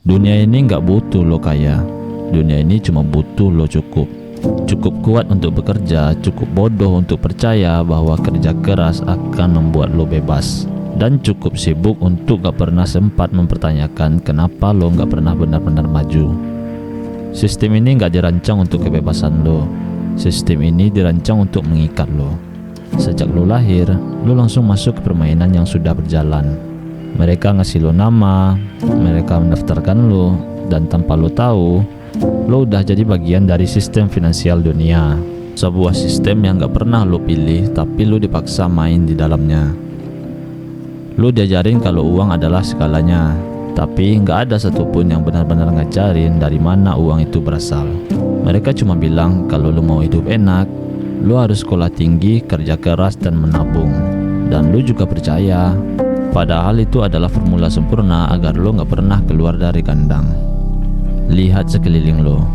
Dunia ini nggak butuh lo kaya. Dunia ini cuma butuh lo cukup. Cukup kuat untuk bekerja, cukup bodoh untuk percaya bahwa kerja keras akan membuat lo bebas. Dan cukup sibuk untuk gak pernah sempat mempertanyakan kenapa lo gak pernah benar-benar maju. Sistem ini gak dirancang untuk kebebasan lo. Sistem ini dirancang untuk mengikat lo. Sejak lo lahir, lo langsung masuk ke permainan yang sudah berjalan. Mereka ngasih lo nama, mereka mendaftarkan lo, dan tanpa lo tahu, lo udah jadi bagian dari sistem finansial dunia. Sebuah sistem yang gak pernah lo pilih, tapi lo dipaksa main di dalamnya. Lo diajarin kalau uang adalah segalanya, tapi gak ada satupun yang benar-benar ngajarin dari mana uang itu berasal. Mereka cuma bilang kalau lo mau hidup enak, lo harus sekolah tinggi, kerja keras, dan menabung. Dan lo juga percaya, padahal itu adalah formula sempurna agar lo gak pernah keluar dari kandang. Lihat sekeliling lo.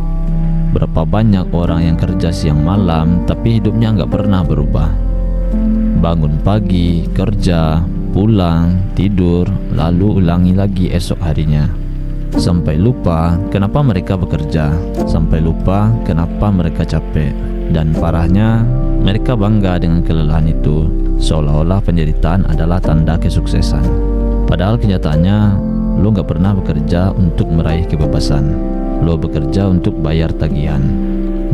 Berapa banyak orang yang kerja siang malam tapi hidupnya nggak pernah berubah. Bangun pagi, kerja, pulang, tidur, lalu ulangi lagi esok harinya. Sampai lupa kenapa mereka bekerja, sampai lupa kenapa mereka capek. Dan parahnya, mereka bangga dengan kelelahan itu, seolah-olah penderitaan adalah tanda kesuksesan. Padahal kenyataannya, lo gak pernah bekerja untuk meraih kebebasan. Lo bekerja untuk bayar tagihan.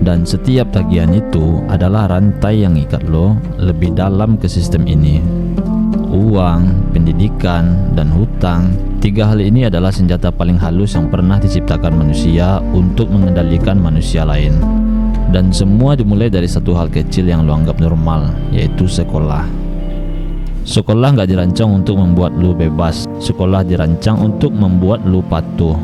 Dan setiap tagihan itu adalah rantai yang ikat lo lebih dalam ke sistem ini. Uang, pendidikan, dan hutang, tiga hal ini adalah senjata paling halus yang pernah diciptakan manusia untuk mengendalikan manusia lain. Dan semua dimulai dari satu hal kecil yang lo anggap normal, yaitu sekolah. Sekolah gak dirancang untuk membuat lo bebas. Sekolah dirancang untuk membuat lo patuh.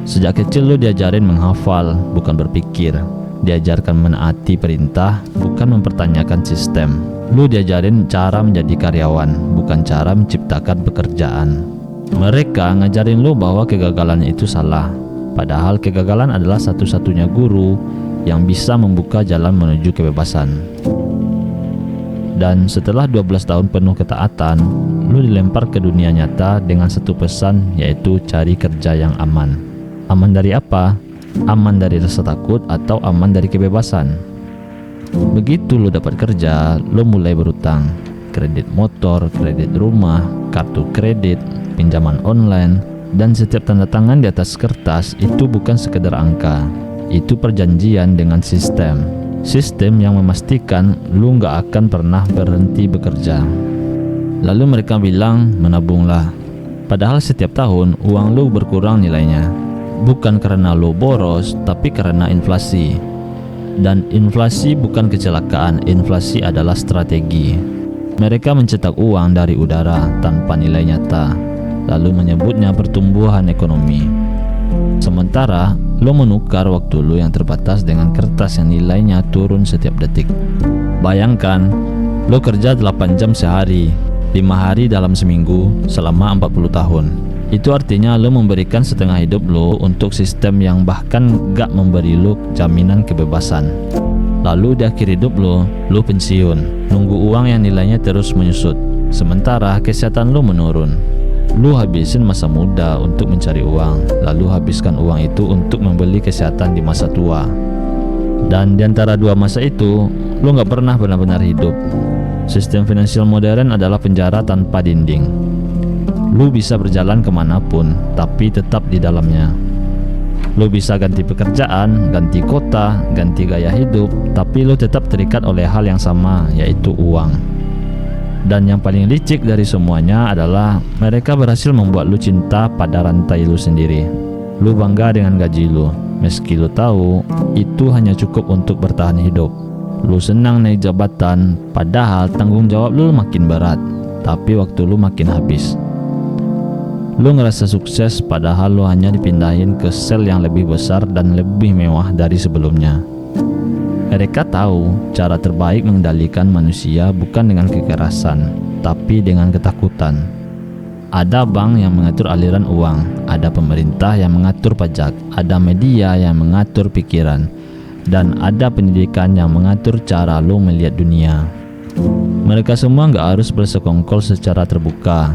Sejak kecil lo diajarin menghafal, bukan berpikir. Diajarkan menaati perintah, bukan mempertanyakan sistem. Lo diajarin cara menjadi karyawan, bukan cara menciptakan pekerjaan. Mereka ngajarin lo bahwa kegagalan itu salah. Padahal kegagalan adalah satu-satunya guru yang bisa membuka jalan menuju kebebasan. Dan setelah 12 tahun penuh ketaatan, lu dilempar ke dunia nyata dengan satu pesan, yaitu cari kerja yang aman. Aman dari apa? Aman dari rasa takut atau aman dari kebebasan? Begitu lu dapat kerja, lu mulai berutang. Kredit motor, kredit rumah, kartu kredit, pinjaman online, dan setiap tanda tangan di atas kertas itu bukan sekedar angka. Itu perjanjian dengan sistem. Sistem yang memastikan lu gak akan pernah berhenti bekerja. Lalu mereka bilang menabunglah. Padahal setiap tahun uang lu berkurang nilainya. Bukan karena lu boros, tapi karena inflasi. Dan inflasi bukan kecelakaan, inflasi adalah strategi. Mereka mencetak uang dari udara tanpa nilai nyata, lalu menyebutnya pertumbuhan ekonomi. Sementara lo menukar waktu lo yang terbatas dengan kertas yang nilainya turun setiap detik. Bayangkan, lo kerja 8 jam sehari, 5 hari dalam seminggu, selama 40 tahun. Itu artinya lo memberikan setengah hidup lo untuk sistem yang bahkan gak memberi lo jaminan kebebasan. Lalu di akhir hidup lo pensiun, nunggu uang yang nilainya terus menyusut. Sementara kesehatan lo menurun. Lu habisin masa muda untuk mencari uang, lalu habiskan uang itu untuk membeli kesehatan di masa tua. Dan di antara dua masa itu, lu gak pernah benar-benar hidup. Sistem finansial modern adalah penjara tanpa dinding. Lu bisa berjalan kemanapun, tapi tetap di dalamnya. Lu bisa ganti pekerjaan, ganti kota, ganti gaya hidup, tapi lu tetap terikat oleh hal yang sama, yaitu uang. Dan yang paling licik dari semuanya adalah mereka berhasil membuat lu cinta pada rantai lu sendiri. Lu bangga dengan gaji lu, meski lu tahu itu hanya cukup untuk bertahan hidup. Lu senang naik jabatan, padahal tanggung jawab lu makin berat, tapi waktu lu makin habis. Lu ngerasa sukses, padahal lu hanya dipindahin ke sel yang lebih besar dan lebih mewah dari sebelumnya. Mereka tahu cara terbaik mengendalikan manusia bukan dengan kekerasan, tapi dengan ketakutan. Ada bank yang mengatur aliran uang, ada pemerintah yang mengatur pajak, ada media yang mengatur pikiran, dan ada pendidikan yang mengatur cara lo melihat dunia. Mereka semua gak harus bersekongkol secara terbuka,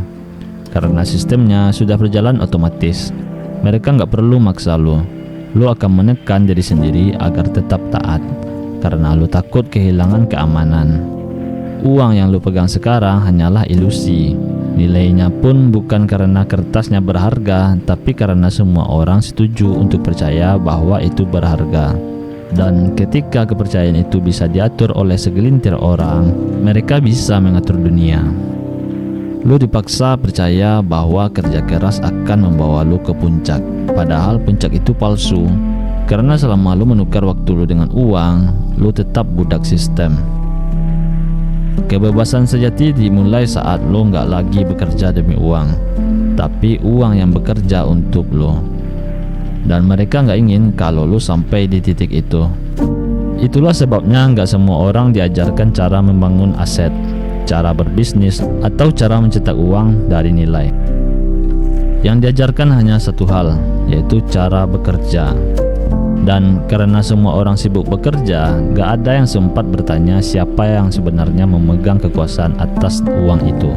karena sistemnya sudah berjalan otomatis. Mereka nggak perlu maksa lo. Lo akan menekan diri sendiri agar tetap taat, karena lo takut kehilangan keamanan. Uang yang lo pegang sekarang hanyalah ilusi. Nilainya pun bukan karena kertasnya berharga, tapi karena semua orang setuju untuk percaya bahwa itu berharga. Dan ketika kepercayaan itu bisa diatur oleh segelintir orang, mereka bisa mengatur dunia. Lu dipaksa percaya bahwa kerja keras akan membawa lu ke puncak, padahal puncak itu palsu. Karena selama lu menukar waktu lu dengan uang, lu tetap budak sistem. Kebebasan sejati dimulai saat lu nggak lagi bekerja demi uang, tapi uang yang bekerja untuk lu. Dan mereka nggak ingin kalau lu sampai di titik itu. Itulah sebabnya nggak semua orang diajarkan cara membangun aset, cara berbisnis, atau cara mencetak uang dari nilai. Yang diajarkan hanya satu hal, yaitu cara bekerja. Dan karena semua orang sibuk bekerja, gak ada yang sempat bertanya siapa yang sebenarnya memegang kekuasaan atas uang itu.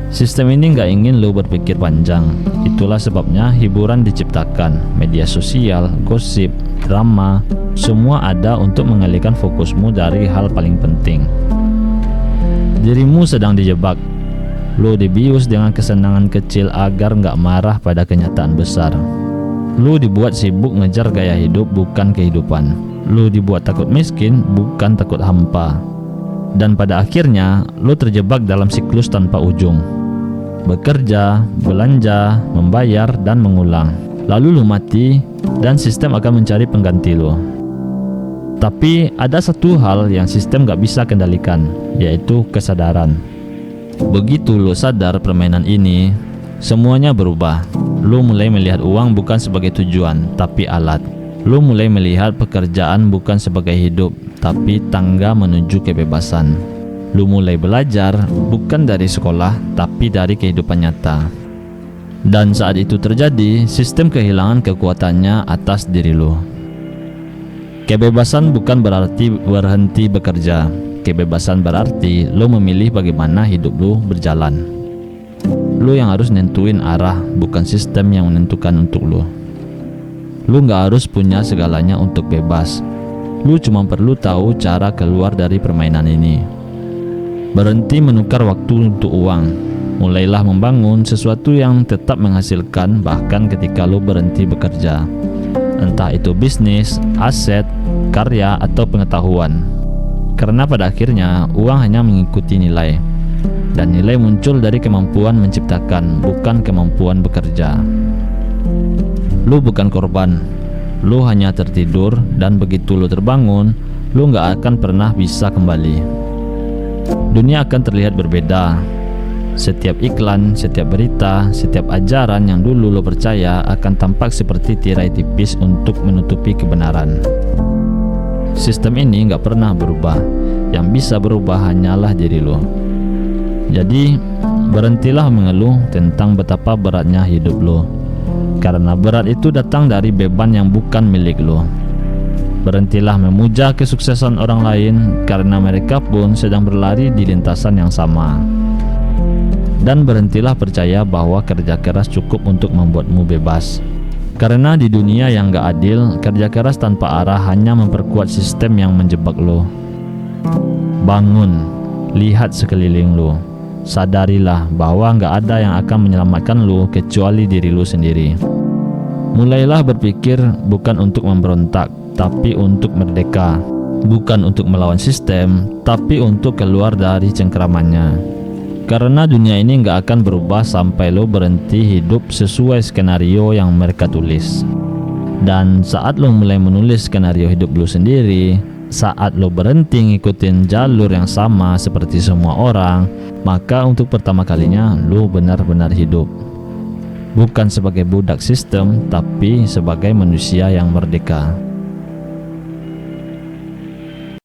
Sistem ini gak ingin lo berpikir panjang. Itulah sebabnya hiburan diciptakan, media sosial, gosip, drama, semua ada untuk mengalihkan fokusmu dari hal paling penting. Dirimu sedang dijebak. Lo dibius dengan kesenangan kecil agar gak marah pada kenyataan besar. Lu dibuat sibuk ngejar gaya hidup bukan kehidupan. Lu dibuat takut miskin bukan takut hampa. Dan pada akhirnya lu terjebak dalam siklus tanpa ujung. Bekerja, belanja, membayar, dan mengulang. Lalu lu mati dan sistem akan mencari pengganti lu. Tapi ada satu hal yang sistem gak bisa kendalikan, yaitu kesadaran. Begitu lu sadar permainan ini, semuanya berubah. Lu mulai melihat uang bukan sebagai tujuan, tapi alat. Lu mulai melihat pekerjaan bukan sebagai hidup, tapi tangga menuju kebebasan. Lu mulai belajar bukan dari sekolah, tapi dari kehidupan nyata. Dan saat itu terjadi, sistem kehilangan kekuatannya atas diri lu. Kebebasan bukan berarti berhenti bekerja. Kebebasan berarti lu memilih bagaimana hidup lu berjalan. Lu yang harus nentuin arah, bukan sistem yang menentukan untuk lu. Lu gak harus punya segalanya untuk bebas. Lu cuma perlu tahu cara keluar dari permainan ini. Berhenti menukar waktu untuk uang. Mulailah membangun sesuatu yang tetap menghasilkan bahkan ketika lu berhenti bekerja. Entah itu bisnis, aset, karya, atau pengetahuan. Karena pada akhirnya uang hanya mengikuti nilai. Dan nilai muncul dari kemampuan menciptakan, bukan kemampuan bekerja. Lu bukan korban. Lu hanya tertidur, dan begitu lu terbangun, lu gak akan pernah bisa kembali. Dunia akan terlihat berbeda. Setiap iklan, setiap berita, setiap ajaran yang dulu lu percaya akan tampak seperti tirai tipis untuk menutupi kebenaran. Sistem ini gak pernah berubah. Yang bisa berubah hanyalah diri lu. Jadi, berhentilah mengeluh tentang betapa beratnya hidup lo. Karena berat itu datang dari beban yang bukan milik lo. Berhentilah memuja kesuksesan orang lain, karena mereka pun sedang berlari di lintasan yang sama. Dan berhentilah percaya bahwa kerja keras cukup untuk membuatmu bebas. Karena di dunia yang gak adil, kerja keras tanpa arah hanya memperkuat sistem yang menjebak lo. Bangun, lihat sekeliling lo. Sadarilah bahwa gak ada yang akan menyelamatkan lu kecuali diri lu sendiri. Mulailah berpikir bukan untuk memberontak, tapi untuk merdeka. Bukan untuk melawan sistem, tapi untuk keluar dari cengkramannya. Karena dunia ini gak akan berubah sampai lu berhenti hidup sesuai skenario yang mereka tulis. Dan saat lu mulai menulis skenario hidup lu sendiri, saat lo berhenti ngikutin jalur yang sama seperti semua orang, maka untuk pertama kalinya lo benar-benar hidup. Bukan sebagai budak sistem, tapi sebagai manusia yang merdeka.